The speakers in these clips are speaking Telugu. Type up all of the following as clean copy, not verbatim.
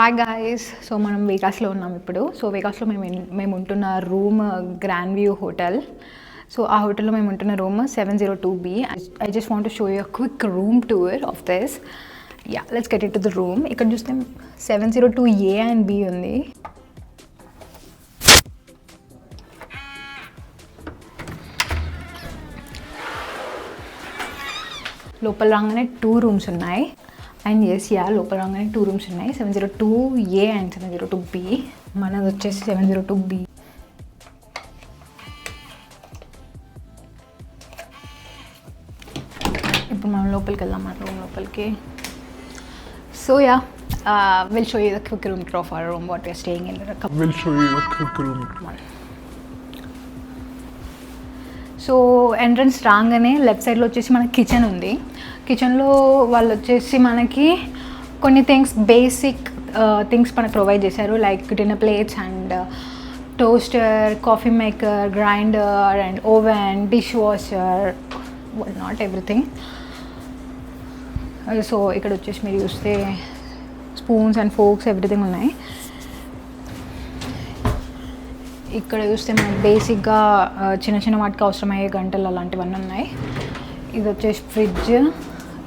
Hi guys. సో మనం వేగాస్లో ఉన్నాం ఇప్పుడు. సో వేగాస్లో మేము ఉంటున్న room grand view hotel. So ఆ హోటల్లో మేము ఉంటున్న room 702B. I just want to show you a quick room tour of this. Yeah, let's get it to the room. ఇక్కడ చూస్తే 702A అండ్ B ఉంది. లోపల రాగానే 2 రూమ్స్ ఉన్నాయి. అండ్ ఎస్ లోపల రాగానే 2 రూమ్స్ ఉన్నాయి. 702A and 702B. మనది వచ్చేసి 702B. ఇప్పుడు మనం లోపలికి వెళ్దాం, మన రూమ్ లోపలికి. So will show you the quick room tour of our room, what we're staying in. We'll show you a quick room. So entrance రాగానే లెఫ్ట్ సైడ్లో వచ్చేసి మనకి కిచెన్ ఉంది. కిచెన్లో వాళ్ళు వచ్చేసి మనకి కొన్ని బేసిక్ థింగ్స్ మనకు ప్రొవైడ్ చేశారు, like dinner plates and toaster, coffee maker, grinder and oven, dish washer, not everything. So ఇక్కడ వచ్చేసి మీరు చూస్తే స్పూన్స్ అండ్ ఫోక్స్ ఎవ్రీథింగ్ ఉన్నాయి. ఇక్కడ చూస్తే మనకి బేసిక్గా చిన్న చిన్న వాటికి అవసరమయ్యే గంటలు అలాంటివన్నీ ఉన్నాయి. ఇది వచ్చేసి ఫ్రిడ్జ్.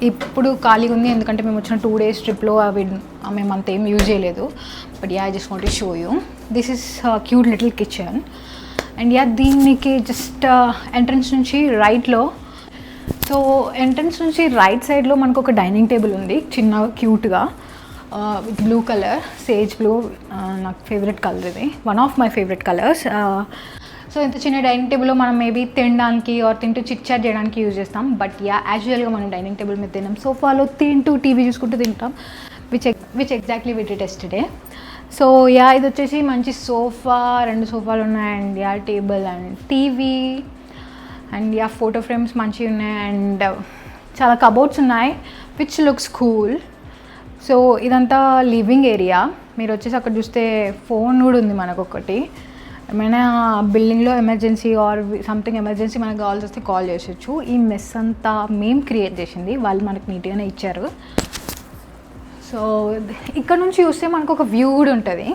ఇప్పుడు ఖాళీగా ఉంది ఎందుకంటే మేము వచ్చిన 2 days ట్రిప్లో అవి మేము అంత ఏం యూజ్ చేయలేదు. But I just want to show you. This is cute little kitchen. And దీనికి జస్ట్ ఎంట్రన్స్ నుంచి రైట్లో, సో ఎంట్రన్స్ నుంచి రైట్ సైడ్లో మనకు ఒక డైనింగ్ టేబుల్ ఉంది, చిన్న క్యూట్గా, with blue colour, sage blue. నాకు ఫేవరెట్ కలర్ ఇది, one of my favourite colours. So ఇంత చిన్న డైనింగ్ టేబుల్లో మనం మేబీ తినడానికి ఆర్ తింటూ చిట్ చాట్ చేయడానికి యూజ్ చేస్తాం. బట్ యాక్చువల్గా మనం డైనింగ్ టేబుల్ మీద తిన్నాం, సోఫాలో తింటూ టీవీ చూసుకుంటూ తింటాం, which exactly we did yesterday. So ఇది వచ్చేసి మంచి సోఫా, 2 సోఫాలు ఉన్నాయి. And table and TV and photo frames మంచిగా ఉన్నాయి. అండ్ చాలా కబోర్డ్స్ ఉన్నాయి, విచ్ లుక్స్ కూల్. సో ఇదంతా లివింగ్ ఏరియా. మీరు వచ్చేసి అక్కడ చూస్తే ఫోన్ కూడా ఉంది మనకు ఒకటి. ఏమైనా బిల్డింగ్లో ఎమర్జెన్సీ ఆర్ సంథింగ్ ఎమర్జెన్సీ మనకు కావాల్సి వస్తే కాల్ చేసొచ్చు. ఈ మెస్ అంతా మేము క్రియేట్ చేసింది, వాళ్ళు మనకు నీట్గానే ఇచ్చారు. సో ఇక్కడ నుంచి చూస్తే మనకు ఒక వ్యూ కూడా ఉంటుంది.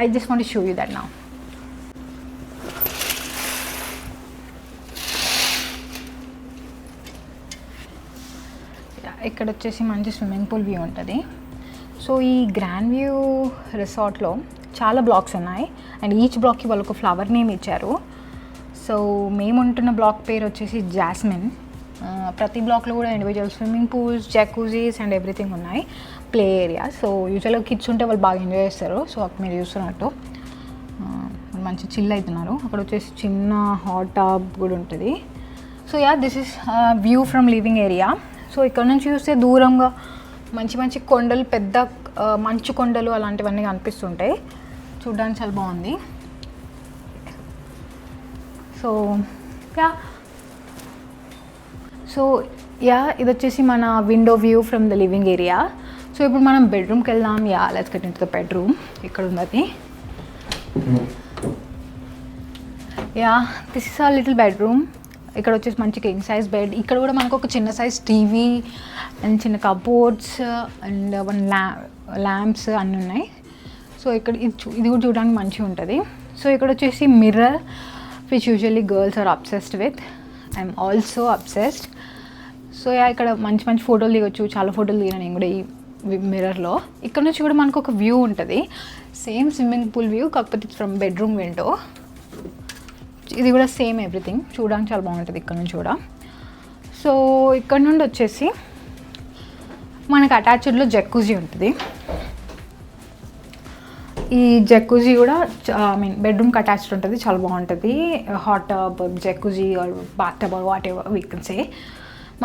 I just want to show you that now. ఇక్కడ వచ్చేసి మంచి స్విమ్మింగ్ పూల్ వ్యూ ఉంటుంది. సో ఈ గ్రాండ్ వ్యూ రిసార్ట్లో చాలా బ్లాక్స్ ఉన్నాయి. అండ్ ఈచ్ బ్లాక్కి వాళ్ళు ఒక ఫ్లవర్ నేమ్ ఇచ్చారు. సో మేము ఉంటున్న బ్లాక్ పేరు వచ్చేసి జాస్మిన్. ప్రతి బ్లాక్లో కూడా individual swimming pools, jacuzzis and everything ఉన్నాయి, ప్లే ఏరియా. సో యూజువల్గా కిడ్స్ ఉంటే వాళ్ళు బాగా ఎంజాయ్ చేస్తారు. సో అక్కడ మీరు చూస్తున్నట్టు మంచి చిల్ అవుతున్నారు. అక్కడ వచ్చేసి చిన్న హాట్ టబ్ కూడా ఉంటుంది. So this is view from living area. So ఇక్కడ నుంచి చూస్తే దూరంగా మంచి మంచి కొండలు, పెద్ద మంచు కొండలు అలాంటివన్నీ కనిపిస్తుంటాయి. చూడడానికి చాలా బాగుంది. సో ఇది వచ్చేసి మన window view from the living area. So ఇప్పుడు మనం బెడ్రూమ్కి వెళ్దాం. Let's get into the bedroom. ఇక్కడ ఉన్నది. దిస్ ఇస్ ఆ లిటిల్ బెడ్రూమ్. ఇక్కడ వచ్చేసి మంచి కింగ్ సైజ్ బెడ్. ఇక్కడ కూడా మనకు ఒక చిన్న సైజ్ టీవీ అండ్ చిన్న కబోర్డ్స్ అండ్ 1 ల్యాంప్స్ అన్నీ ఉన్నాయి. సో ఇక్కడ ఇది కూడా చూడడానికి మంచిగా ఉంటుంది. సో ఇక్కడ వచ్చేసి mirror, which usually girls are obsessed with. I'm also obsessed. So ఇక్కడ మంచి మంచి ఫోటోలు దిగొచ్చు. చాలా ఫోటోలు దిగాను నేను కూడా ఈ మిర్రర్లో. ఇక్కడ నుంచి కూడా మనకు ఒక వ్యూ ఉంటుంది, సేమ్ స్విమ్మింగ్ పూల్ వ్యూ, కాకపోతే ఫ్రమ్ బెడ్రూమ్ విండో. ఇది కూడా సేమ్ ఎవ్రీథింగ్, చూడడానికి చాలా బాగుంటుంది ఇక్కడ నుంచి కూడా. సో ఇక్కడ నుండి వచ్చేసి మనకు అటాచ్డ్లో జకూజీ ఉంటుంది. ఈ జకూజీ కూడా బెడ్రూమ్కి అటాచ్డ్ ఉంటుంది, చాలా బాగుంటుంది. Hot tub, jacuzzi or bath tub or whatever we can say.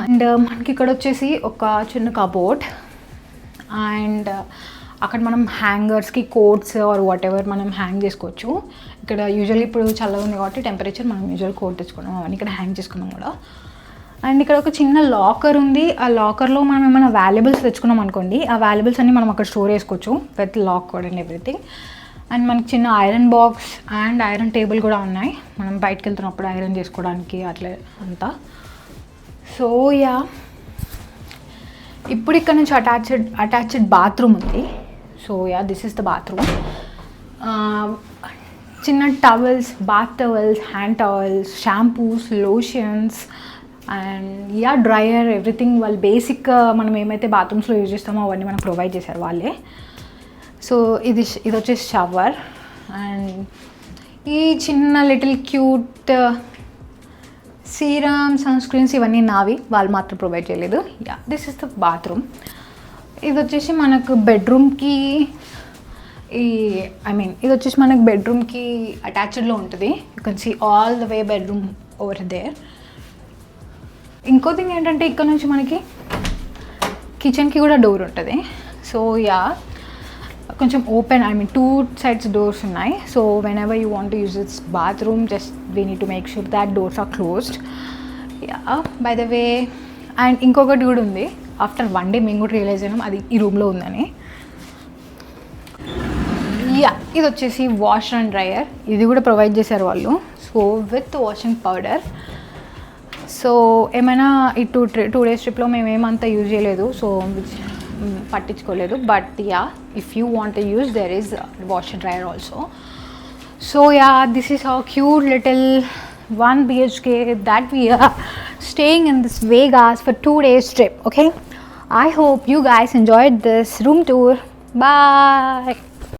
And మనకి ఇక్కడ వచ్చేసి ఒక చిన్న కబోర్డ్. అండ్ అక్కడ మనం హ్యాంగర్స్కి కోట్స్ ఆర్ వాట్ ఎవర్ మనం హ్యాంగ్ చేసుకోవచ్చు. ఇక్కడ యూజువల్లీ ఇప్పుడు చల్లగా ఉంది కాబట్టి టెంపరేచర్ మనం యూజువల్ కోట్ తెచ్చుకున్నాం, అవన్నీ ఇక్కడ హ్యాంగ్ చేసుకున్నాం కూడా. అండ్ ఇక్కడ ఒక చిన్న లాకర్ ఉంది. ఆ లాకర్లో మనం ఏమైనా వాల్యుబుల్స్ తెచ్చుకున్నాం అనుకోండి, ఆ వాల్యుబుల్స్ అన్నీ మనం అక్కడ స్టోర్ చేసుకోవచ్చు with lock code and everything. And మనకి చిన్న iron box and iron table కూడా ఉన్నాయి, మనం బయటకు వెళ్తున్నప్పుడు ఐరన్ చేసుకోవడానికి అట్లా అంతా. సో ఇప్పుడు ఇక్కడ నుంచి అటాచ్డ్ బాత్రూమ్ ఉంది. So yeah this is the bathroom. చిన్న towels, bath towels, hand towels, shampoos, lotions and yeah dryer, everything వాళ్ళు బేసిక్ మనం ఏమైతే బాత్రూమ్స్లో యూజ్ చేస్తామో అవన్నీ మనకు ప్రొవైడ్ చేశారు వాళ్ళే. సో ఇది వచ్చేసి షవర్. అండ్ ఈ చిన్న little cute serum, sun screens ఇవన్నీ నావి, వాళ్ళు మాత్రం ప్రొవైడ్ చేయలేదు. Yeah this is the bathroom. ఇది వచ్చేసి మనకు బెడ్రూమ్కి ఇది వచ్చేసి మనకు బెడ్రూమ్కి అటాచ్డ్లో ఉంటుంది. You can see all the way bedroom over there. ఇంకో థింగ్ ఏంటంటే ఇక్కడ నుంచి మనకి కిచెన్కి కూడా డోర్ ఉంటుంది. సో యా కొంచెం ఓపెన్, టూ సైడ్స్ డోర్స్ ఉన్నాయి. So whenever you want to use this bathroom, just we need to make sure that doors are closed. Yeah by the way. And ఇంకొకటి కూడా ఉంది, ఆఫ్టర్ 1 day మేము కూడా రియలైజ్ అయినాం అది ఈ రూమ్లో ఉందని. యా ఇది వచ్చేసి వాష్ అండ్ డ్రయర్, ఇది కూడా ప్రొవైడ్ చేశారు వాళ్ళు. So with washing powder. So ఏమైనా ఈ 2 days ట్రిప్లో మేము ఏమంతా యూజ్ చేయలేదు, సో పట్టించుకోలేదు. But yeah if you want to use there is wash and dryer also. So yeah this is our cute little 1 BHK that we are staying in this Vegas for 2 days trip. Okay, I hope you guys enjoyed this room tour. Bye.